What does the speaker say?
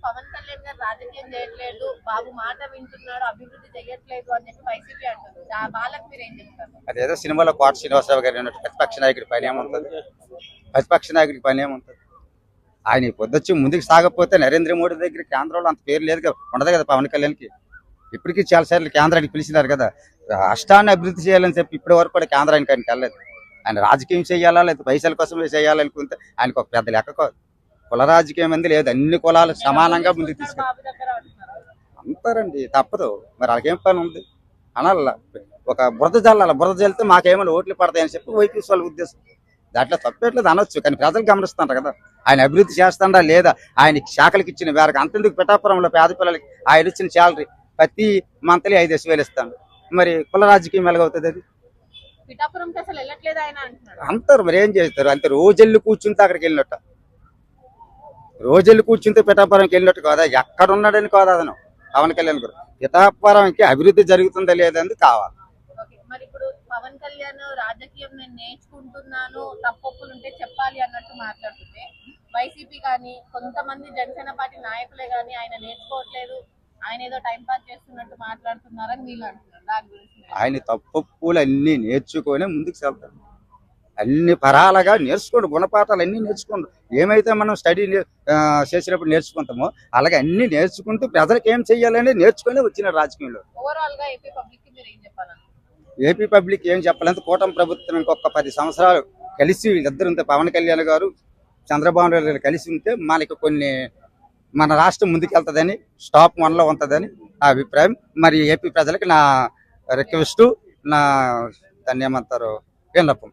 పవన్ కళ్యాణ్ గారు రాజకీయం చేయట్లేదు, బాబు మాట వింటున్నాడు, అభివృద్ధి చేయట్లేదు అని చెప్పి వైసీపీ అంటుంది. వాళ్ళకి మీరు ఏం చెప్తారు? అదేదో సినిమాలో కోట శ్రీనివాసరావు గారు అన్నట్టు ప్రతిపక్ష నాయకుడి పని ఏముంటుంది? ప్రతిపక్ష నాయకుడి పని ఏముంటుంది? ఆయన పొద్దుచ్చి ముందుకు సాగకపోతే నరేంద్ర మోడీ దగ్గర కేంద్రంలో అంత పేరు లేదు కదా, ఉండదు కదా పవన్ కళ్యాణ్కి. ఇప్పటికీ చాలాసార్లు కేంద్రానికి పిలిచినారు కదా, రాష్ట్రాన్ని అభివృద్ధి చేయాలని చెప్పి ఇప్పటి వరకు కూడా కేంద్రానికి ఆయనకి వెళ్ళలేదు. ఆయన రాజకీయం చేయాలా లేదా పైసల కోసమే చేయాలనుకుంటే ఆయనకు ఒక పెద్ద లెక్క కాదు. కుల రాజకీయం అంది లేదు, అన్ని కులాలు సమానంగా ముందుకు తీసుకెళ్ళి అంటారండి. తప్పదు మరి, వాళ్ళకేం పని ఉంది అనాల. ఒక బురద జల్లాలి, బురద జల్లితే మాకేమైనా ఓట్లు పడతాయని చెప్పి వైపీసీ వాళ్ళ ఉద్దేశం. దాంట్లో తప్పేట్లేదు అనొచ్చు, కానీ ప్రజలు గమనిస్తుంటారు కదా ఆయన అభివృద్ధి చేస్తాడా లేదా. ఆయన శాఖలకు ఇచ్చిన వేరకు అంతెందుకు పిఠాపురంలో పేద పిల్లలకి ఆయన ఇచ్చిన శాలరీ ప్రతి మంత్లీ 5,000 ఇస్తాను. మరి కుల రాజకీయం ఎలాగవుతుంది? అది అంటారు. మరి ఏం చేస్తారు? అంతే రోజెళ్ళి కూర్చుంటే అక్కడికి వెళ్ళినట్టు, రోజెళ్ళి కూర్చుంటే పిఠాపురంకి వెళ్ళినట్టు కాదా, ఎక్కడున్నాడని కాదు అతను పవన్ కళ్యాణ్ గారు. పిఠాపురంకి అభివృద్ధి జరుగుతుందా లేదని కావాలి. మరి ఇప్పుడు పవన్ కళ్యాణ్ రాజకీయం నేను నేర్చుకుంటున్నాను, తప్పొప్పులుంటే చెప్పాలి అన్నట్టు మాట్లాడుతుంటే, వైసీపీ కానీ కొంతమంది జనసేన పార్టీ నాయకులే కానీ ఆయన నేర్చుకోవట్లేదు, ఆయన ఏదో టైం పాస్ చేస్తున్నట్టు మాట్లాడుతున్నారని వీళ్ళు అంటున్నారు. దాని గురించి ఆయన తప్పొప్పులు అన్ని నేర్చుకొని ముందుకు వెళ్తారు. అన్ని పరాలుగా నేర్చుకోండి, గుణపాఠాలు అన్ని నేర్చుకోండి. ఏమైతే మనం స్టడీ చేసినప్పుడు నేర్చుకుంటామో అలాగే అన్ని నేర్చుకుంటూ ప్రజలకు ఏం చెయ్యాలని నేర్చుకొని వచ్చిన రాజకీయంలో. ఓవరాల్ గా ఏపీ పబ్లిక్ మీరు ఏం చెప్పాలి? ఏపీ పబ్లిక్ ఏం చెప్పాలంటే కూటమి ప్రభుత్వం ఇంకొక 10 సంవత్సరాలు కలిసి వీళ్ళిద్దరు ఉంటే, పవన్ కళ్యాణ్ గారు చంద్రబాబు నాయుడు గారు కలిసి ఉంటే మనకి మన రాష్ట్రం ముందుకెళ్తుందని, స్టాప్ 1లో ఉంటుందని నా అభిప్రాయం. మరి ఏపీ ప్రజలకు నా రిక్వెస్ట్, నా దాన్ని ఏమంటారు విన్నపం.